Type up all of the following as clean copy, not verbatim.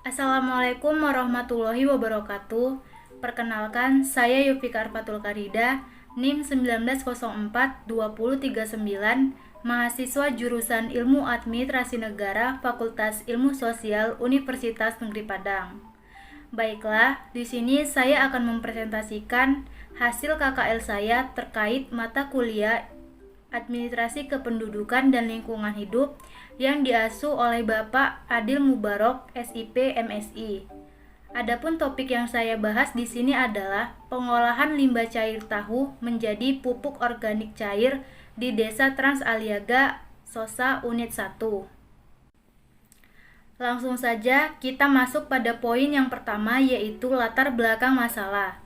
Assalamualaikum warahmatullahi wabarakatuh. Perkenalkan, saya Yufika Arfatul Karida, NIM 1904-2039, mahasiswa jurusan Ilmu Administrasi Negara, Fakultas Ilmu Sosial, Universitas Negeri Padang. Baiklah, di sini saya akan mempresentasikan hasil KKL saya terkait mata kuliah Administrasi Kependudukan dan Lingkungan Hidup yang diasuh oleh Bapak Adil Mubarok, SIP MSI. Adapun topik yang saya bahas di sini adalah pengolahan limbah cair tahu menjadi pupuk organik cair di Desa Trans Aliaga, Sosa Unit 1. Langsung saja kita masuk pada poin yang pertama, yaitu latar belakang masalah.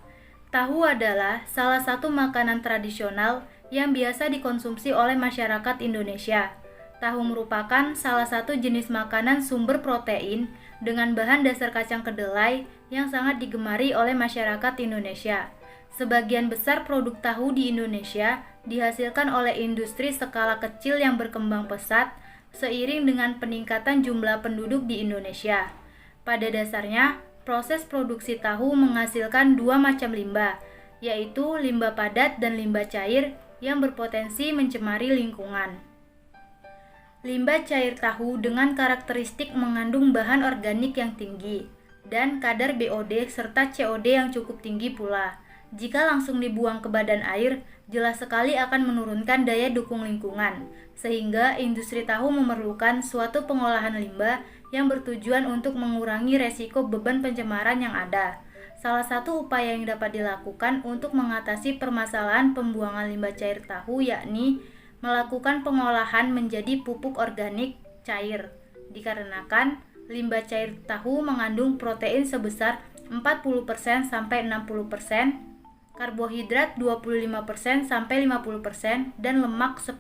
Tahu adalah salah satu makanan tradisional yang biasa dikonsumsi oleh masyarakat Indonesia. Tahu merupakan salah satu jenis makanan sumber protein dengan bahan dasar kacang kedelai yang sangat digemari oleh masyarakat Indonesia. Sebagian besar produk tahu di Indonesia dihasilkan oleh industri skala kecil yang berkembang pesat seiring dengan peningkatan jumlah penduduk di Indonesia. Pada dasarnya, proses produksi tahu menghasilkan dua macam limbah, yaitu limbah padat dan limbah cair yang berpotensi mencemari lingkungan. Limbah cair tahu dengan karakteristik mengandung bahan organik yang tinggi dan kadar BOD serta COD yang cukup tinggi pula. Jika langsung dibuang ke badan air, jelas sekali akan menurunkan daya dukung lingkungan, sehingga industri tahu memerlukan suatu pengolahan limbah yang bertujuan untuk mengurangi resiko beban pencemaran yang ada. Salah satu upaya yang dapat dilakukan untuk mengatasi permasalahan pembuangan limbah cair tahu yakni melakukan pengolahan menjadi pupuk organik cair. Dikarenakan limbah cair tahu mengandung protein sebesar 40% sampai 60%, karbohidrat 25% sampai 50%, dan lemak 10%.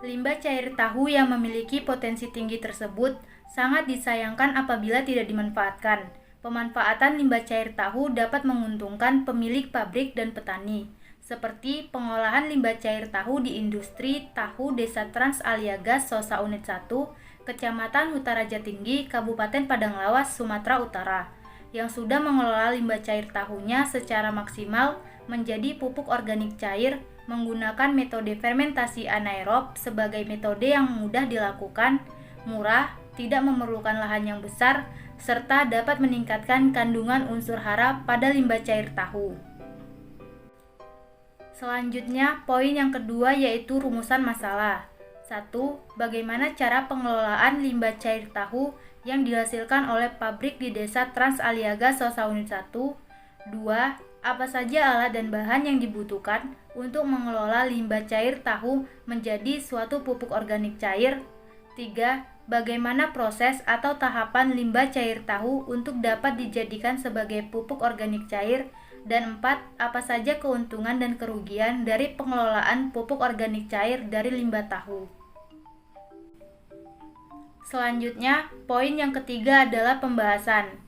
Limbah cair tahu yang memiliki potensi tinggi tersebut sangat disayangkan apabila tidak dimanfaatkan. Pemanfaatan limbah cair tahu dapat menguntungkan pemilik pabrik dan petani, seperti pengolahan limbah cair tahu di industri tahu Desa Trans Aliaga, Sosa Unit 1, Kecamatan Hutaraja Tinggi, Kabupaten Padang Lawas, Sumatera Utara, yang sudah mengelola limbah cair tahunya secara maksimal menjadi pupuk organik cair menggunakan metode fermentasi anaerob sebagai metode yang mudah dilakukan, murah, tidak memerlukan lahan yang besar, serta dapat meningkatkan kandungan unsur hara pada limbah cair tahu. Selanjutnya, poin yang kedua yaitu rumusan masalah. 1. Bagaimana cara pengelolaan limbah cair tahu yang dihasilkan oleh pabrik di Desa Trans Aliaga, Sosa Unit 1. 2. Apa saja alat dan bahan yang dibutuhkan untuk mengelola limbah cair tahu menjadi suatu pupuk organik cair. 3. Bagaimana proses atau tahapan limbah cair tahu untuk dapat dijadikan sebagai pupuk organik cair. Dan 4. Apa saja keuntungan dan kerugian dari pengelolaan pupuk organik cair dari limbah tahu. Selanjutnya, poin yang ketiga adalah pembahasan.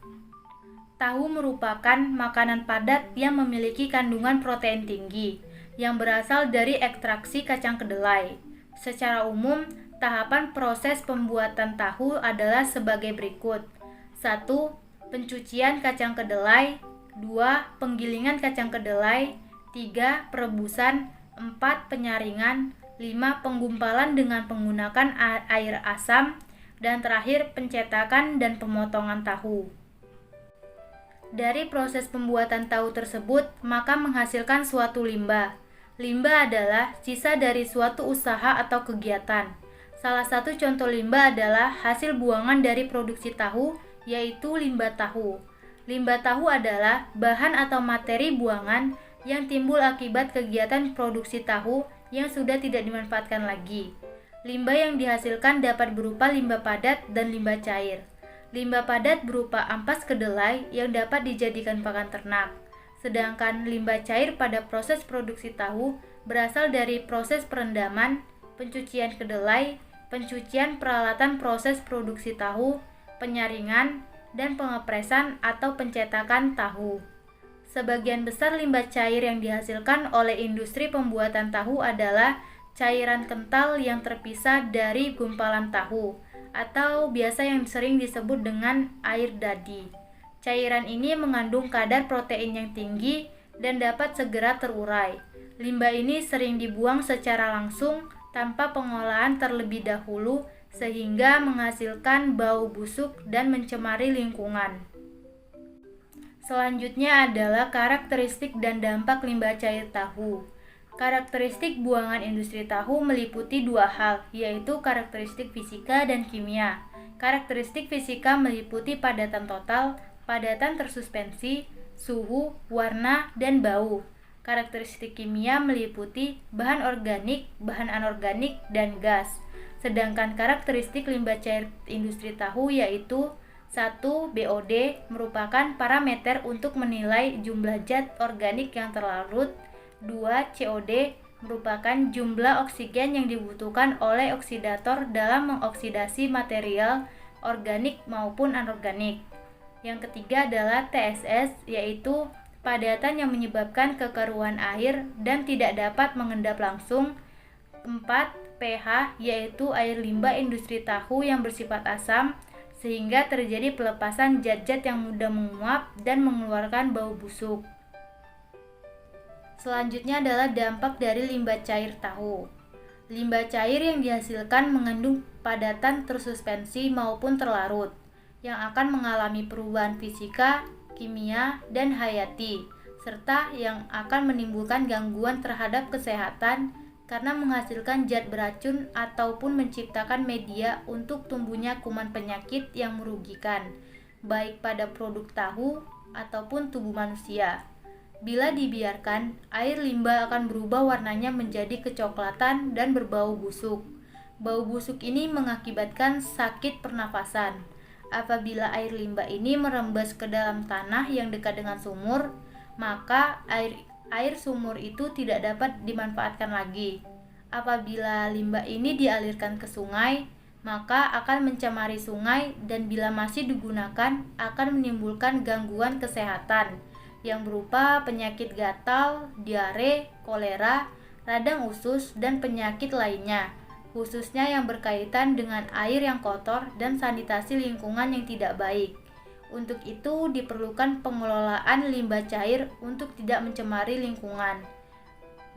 Tahu merupakan makanan padat yang memiliki kandungan protein tinggi, yang berasal dari ekstraksi kacang kedelai. Secara umum, tahapan proses pembuatan tahu adalah sebagai berikut. 1. Pencucian kacang kedelai. 2. Penggilingan kacang kedelai. 3. Perebusan. 4. Penyaringan. 5. Penggumpalan dengan menggunakan air asam. Dan terakhir, pencetakan dan pemotongan tahu. Dari proses pembuatan tahu tersebut, maka menghasilkan suatu limbah. Limbah adalah sisa dari suatu usaha atau kegiatan. Salah satu contoh limbah adalah hasil buangan dari produksi tahu, yaitu limbah tahu. Limbah tahu adalah bahan atau materi buangan yang timbul akibat kegiatan produksi tahu yang sudah tidak dimanfaatkan lagi. Limbah yang dihasilkan dapat berupa limbah padat dan limbah cair. Limbah padat berupa ampas kedelai yang dapat dijadikan pakan ternak. Sedangkan limbah cair pada proses produksi tahu berasal dari proses perendaman, pencucian kedelai, pencucian peralatan proses produksi tahu, penyaringan, dan pengepresan atau pencetakan tahu. Sebagian besar limbah cair yang dihasilkan oleh industri pembuatan tahu adalah cairan kental yang terpisah dari gumpalan tahu atau biasa yang sering disebut dengan air dadi. Cairan ini mengandung kadar protein yang tinggi dan dapat segera terurai. Limbah ini sering dibuang secara langsung tanpa pengolahan terlebih dahulu sehingga menghasilkan bau busuk dan mencemari lingkungan. Selanjutnya adalah karakteristik dan dampak limbah cair tahu. Karakteristik buangan industri tahu meliputi dua hal, yaitu karakteristik fisika dan kimia. Karakteristik fisika meliputi padatan total, padatan tersuspensi, suhu, warna, dan bau. Karakteristik kimia meliputi bahan organik, bahan anorganik, dan gas. Sedangkan karakteristik limbah cair industri tahu yaitu 1. BOD merupakan parameter untuk menilai jumlah zat organik yang terlarut. 2. COD merupakan jumlah oksigen yang dibutuhkan oleh oksidator dalam mengoksidasi material organik maupun anorganik. Yang ketiga adalah TSS, yaitu padatan yang menyebabkan kekeruhan air dan tidak dapat mengendap langsung. 4. pH, yaitu air limbah industri tahu yang bersifat asam, sehingga terjadi pelepasan zat-zat yang mudah menguap dan mengeluarkan bau busuk. Selanjutnya adalah dampak dari limbah cair tahu. Limbah cair yang dihasilkan mengandung padatan tersuspensi maupun terlarut, yang akan mengalami perubahan fisika, kimia, dan hayati, serta yang akan menimbulkan gangguan terhadap kesehatan karena menghasilkan zat beracun ataupun menciptakan media untuk tumbuhnya kuman penyakit yang merugikan, baik pada produk tahu ataupun tubuh manusia. Bila dibiarkan, air limbah akan berubah warnanya menjadi kecoklatan dan berbau busuk. Bau busuk ini mengakibatkan sakit pernafasan. Apabila air limbah ini merembes ke dalam tanah yang dekat dengan sumur, maka air sumur itu tidak dapat dimanfaatkan lagi. Apabila limbah ini dialirkan ke sungai, maka akan mencemari sungai dan bila masih digunakan akan menimbulkan gangguan kesehatan yang berupa penyakit gatal, diare, kolera, radang usus, dan penyakit lainnya, khususnya yang berkaitan dengan air yang kotor dan sanitasi lingkungan yang tidak baik. Untuk itu diperlukan pengelolaan limbah cair untuk tidak mencemari lingkungan,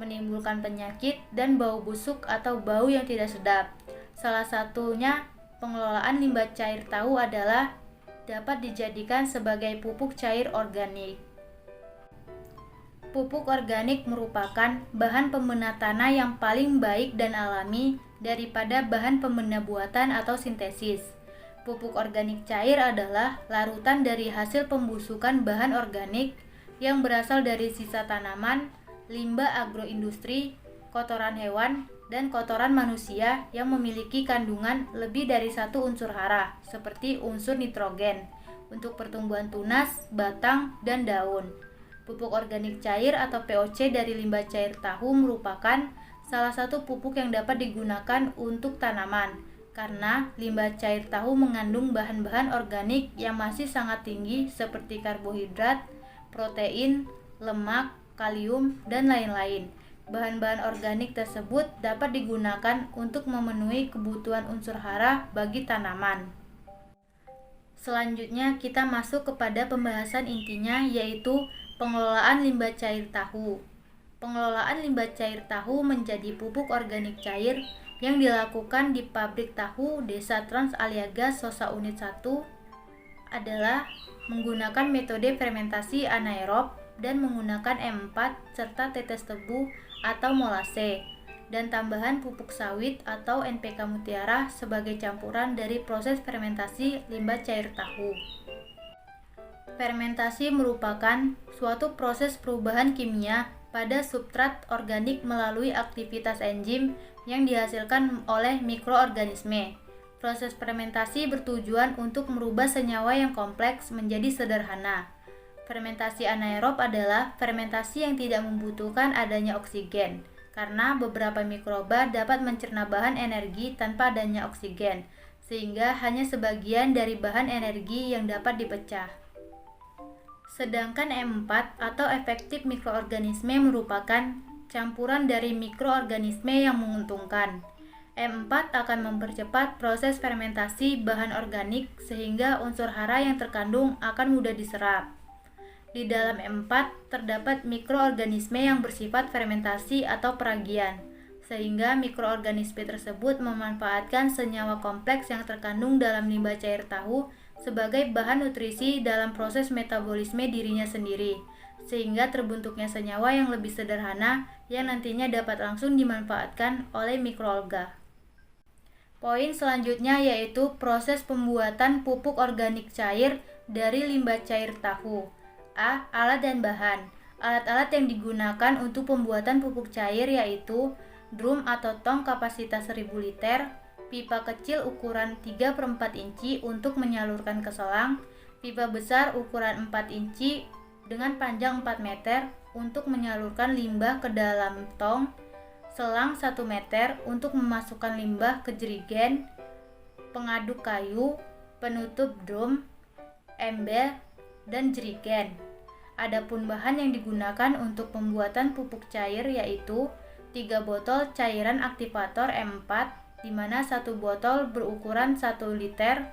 menimbulkan penyakit dan bau busuk atau bau yang tidak sedap. Salah satunya pengelolaan limbah cair tahu adalah dapat dijadikan sebagai pupuk cair organik. Pupuk organik merupakan bahan pembena tanah yang paling baik dan alami daripada bahan pembena buatan atau sintesis. Pupuk organik cair adalah larutan dari hasil pembusukan bahan organik yang berasal dari sisa tanaman, limbah agroindustri, kotoran hewan, dan kotoran manusia yang memiliki kandungan lebih dari satu unsur hara, seperti unsur nitrogen, untuk pertumbuhan tunas, batang, dan daun. Pupuk organik cair atau POC dari limbah cair tahu merupakan salah satu pupuk yang dapat digunakan untuk tanaman, karena limbah cair tahu mengandung bahan-bahan organik yang masih sangat tinggi seperti karbohidrat, protein, lemak, kalium, dan lain-lain. Bahan-bahan organik tersebut dapat digunakan untuk memenuhi kebutuhan unsur hara bagi tanaman. Selanjutnya kita masuk kepada pembahasan intinya, yaitu pengelolaan limbah cair tahu. Pengelolaan limbah cair tahu menjadi pupuk organik cair yang dilakukan di pabrik tahu Desa Trans Aliaga Sosa Unit 1 adalah menggunakan metode fermentasi anaerob dan menggunakan M4 serta tetes tebu atau molase dan tambahan pupuk sawit atau NPK mutiara sebagai campuran dari proses fermentasi limbah cair tahu. Fermentasi merupakan suatu proses perubahan kimia pada substrat organik melalui aktivitas enzim yang dihasilkan oleh mikroorganisme. Proses fermentasi bertujuan untuk merubah senyawa yang kompleks menjadi sederhana. Fermentasi anaerob adalah fermentasi yang tidak membutuhkan adanya oksigen, karena beberapa mikroba dapat mencerna bahan energi tanpa adanya oksigen, sehingga hanya sebagian dari bahan energi yang dapat dipecah. Sedangkan M4 atau efektif mikroorganisme merupakan campuran dari mikroorganisme yang menguntungkan. M4 akan mempercepat proses fermentasi bahan organik sehingga unsur hara yang terkandung akan mudah diserap. Di dalam M4 terdapat mikroorganisme yang bersifat fermentasi atau peragian, sehingga mikroorganisme tersebut memanfaatkan senyawa kompleks yang terkandung dalam limbah cair tahu sebagai bahan nutrisi dalam proses metabolisme dirinya sendiri, sehingga terbentuknya senyawa yang lebih sederhana yang nantinya dapat langsung dimanfaatkan oleh mikroalga. Poin selanjutnya yaitu proses pembuatan pupuk organik cair dari limbah cair tahu. A. Alat dan bahan. Alat-alat yang digunakan untuk pembuatan pupuk cair yaitu drum atau tong kapasitas 1000 liter, pipa kecil ukuran 3/4 inci untuk menyalurkan ke selang, pipa besar ukuran 4 inci dengan panjang 4 meter untuk menyalurkan limbah ke dalam tong, selang 1 meter untuk memasukkan limbah ke jerigen, pengaduk kayu, penutup drum, ember, dan jerigen. Adapun bahan yang digunakan untuk pembuatan pupuk cair yaitu 3 botol cairan aktivator M4, di mana 1 botol berukuran 1 liter,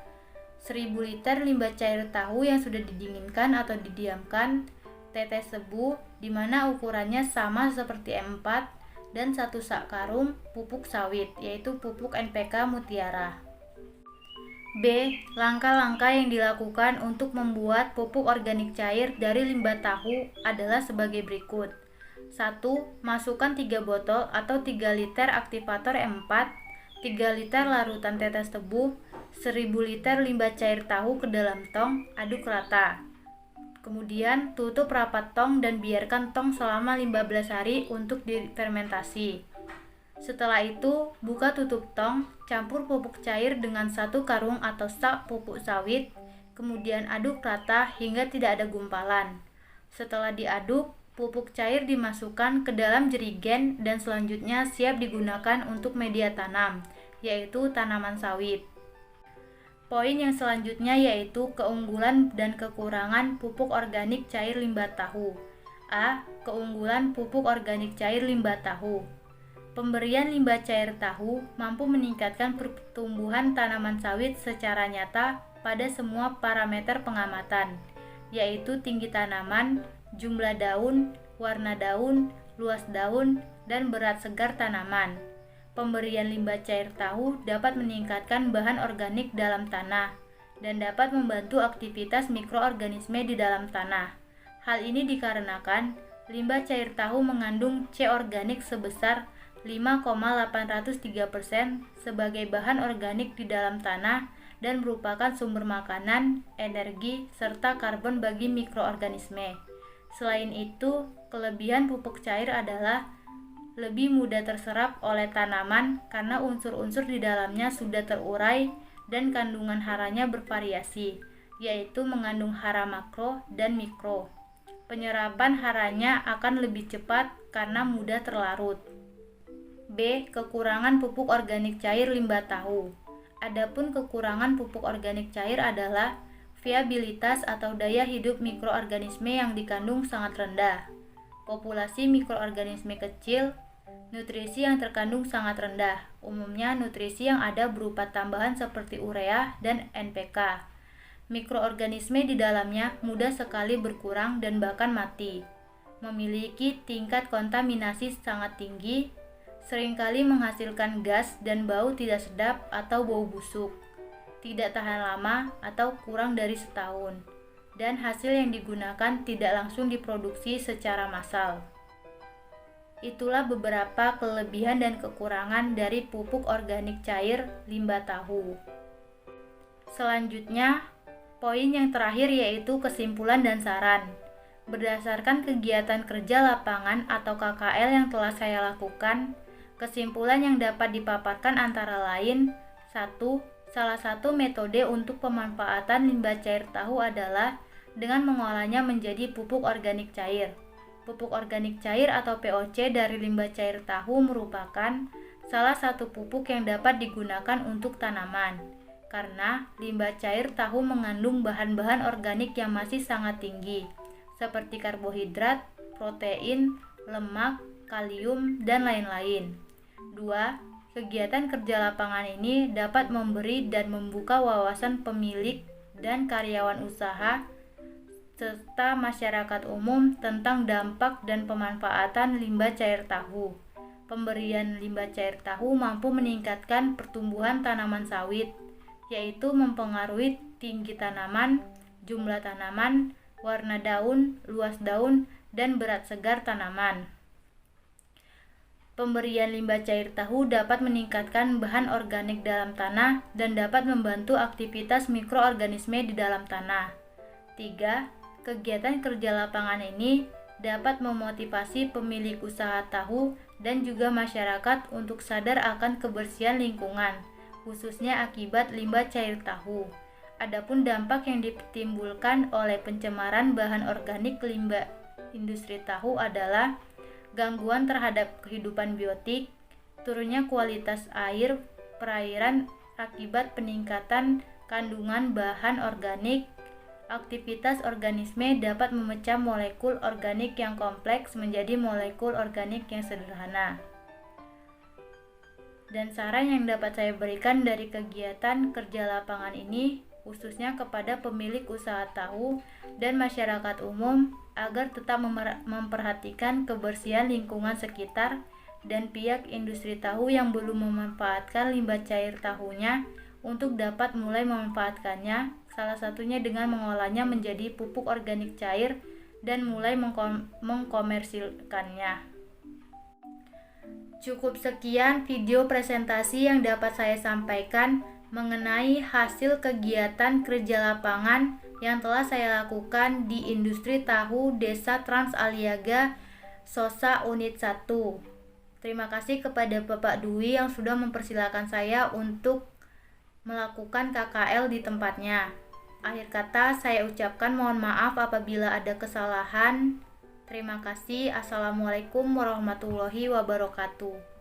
1000 liter limbah cair tahu yang sudah didinginkan atau didiamkan, tetes tebu di mana ukurannya sama seperti M4, dan 1 sak karung pupuk sawit yaitu pupuk NPK Mutiara. B. Langkah-langkah yang dilakukan untuk membuat pupuk organik cair dari limbah tahu adalah sebagai berikut. 1. Masukkan 3 botol atau 3 liter aktivator M4, 3 liter larutan tetes tebu, 1000 liter limbah cair tahu ke dalam tong, aduk rata. Kemudian tutup rapat tong dan biarkan tong selama 15 hari untuk difermentasi. Setelah itu, buka tutup tong, campur pupuk cair dengan 1 karung atau sak pupuk sawit, kemudian aduk rata hingga tidak ada gumpalan. Setelah diaduk, pupuk cair dimasukkan ke dalam jerigen dan selanjutnya siap digunakan untuk media tanam, yaitu tanaman sawit. Poin yang selanjutnya yaitu keunggulan dan kekurangan pupuk organik cair limbah tahu. A. Keunggulan pupuk organik cair limbah tahu. Pemberian limbah cair tahu mampu meningkatkan pertumbuhan tanaman sawit secara nyata pada semua parameter pengamatan, yaitu tinggi tanaman, jumlah daun, warna daun, luas daun, dan berat segar tanaman. Pemberian limbah cair tahu dapat meningkatkan bahan organik dalam tanah dan dapat membantu aktivitas mikroorganisme di dalam tanah. Hal ini dikarenakan limbah cair tahu mengandung C organik sebesar 5,803% sebagai bahan organik di dalam tanah dan merupakan sumber makanan, energi, serta karbon bagi mikroorganisme. Selain itu, kelebihan pupuk cair adalah lebih mudah terserap oleh tanaman karena unsur-unsur di dalamnya sudah terurai dan kandungan haranya bervariasi, yaitu mengandung hara makro dan mikro. Penyerapan haranya akan lebih cepat karena mudah terlarut. B. Kekurangan pupuk organik cair limbah tahu. Adapun kekurangan pupuk organik cair adalah viabilitas atau daya hidup mikroorganisme yang dikandung sangat rendah, populasi mikroorganisme kecil, nutrisi yang terkandung sangat rendah, umumnya nutrisi yang ada berupa tambahan seperti urea dan NPK. Mikroorganisme di dalamnya mudah sekali berkurang dan bahkan mati, memiliki tingkat kontaminasi sangat tinggi, seringkali menghasilkan gas dan bau tidak sedap atau bau busuk, tidak tahan lama atau kurang dari setahun, dan hasil yang digunakan tidak langsung diproduksi secara massal. Itulah beberapa kelebihan dan kekurangan dari pupuk organik cair limbah tahu. Selanjutnya, poin yang terakhir yaitu kesimpulan dan saran. Berdasarkan kegiatan kerja lapangan atau KKL yang telah saya lakukan, kesimpulan yang dapat dipaparkan antara lain: 1. Salah satu metode untuk pemanfaatan limbah cair tahu adalah dengan mengolahnya menjadi pupuk organik cair. Pupuk organik cair atau POC dari limbah cair tahu merupakan salah satu pupuk yang dapat digunakan untuk tanaman, karena limbah cair tahu mengandung bahan-bahan organik yang masih sangat tinggi, seperti karbohidrat, protein, lemak, kalium, dan lain-lain. 2. Kegiatan kerja lapangan ini dapat memberi dan membuka wawasan pemilik dan karyawan usaha serta masyarakat umum tentang dampak dan pemanfaatan limbah cair tahu. Pemberian limbah cair tahu mampu meningkatkan pertumbuhan tanaman sawit, yaitu mempengaruhi tinggi tanaman, jumlah tanaman, warna daun, luas daun, dan berat segar tanaman. Pemberian limbah cair tahu dapat meningkatkan bahan organik dalam tanah dan dapat membantu aktivitas mikroorganisme di dalam tanah. 3. Kegiatan kerja lapangan ini dapat memotivasi pemilik usaha tahu dan juga masyarakat untuk sadar akan kebersihan lingkungan, khususnya akibat limbah cair tahu. Adapun dampak yang ditimbulkan oleh pencemaran bahan organik limbah industri tahu adalah gangguan terhadap kehidupan biotik, turunnya kualitas air perairan akibat peningkatan kandungan bahan organik. Aktivitas organisme dapat memecah molekul organik yang kompleks menjadi molekul organik yang sederhana. Dan saran yang dapat saya berikan dari kegiatan kerja lapangan ini khususnya kepada pemilik usaha tahu dan masyarakat umum agar tetap memperhatikan kebersihan lingkungan sekitar, dan pihak industri tahu yang belum memanfaatkan limbah cair tahunya untuk dapat mulai memanfaatkannya, salah satunya dengan mengolahnya menjadi pupuk organik cair dan mulai mengkomersilkannya. Cukup sekian video presentasi yang dapat saya sampaikan mengenai hasil kegiatan kerja lapangan yang telah saya lakukan di industri tahu Desa Trans Aliaga, Sosa Unit 1. Terima kasih kepada Bapak Dwi yang sudah mempersilahkan saya untuk melakukan KKL di tempatnya. Akhir kata saya ucapkan mohon maaf apabila ada kesalahan. Terima kasih. Assalamualaikum warahmatullahi wabarakatuh.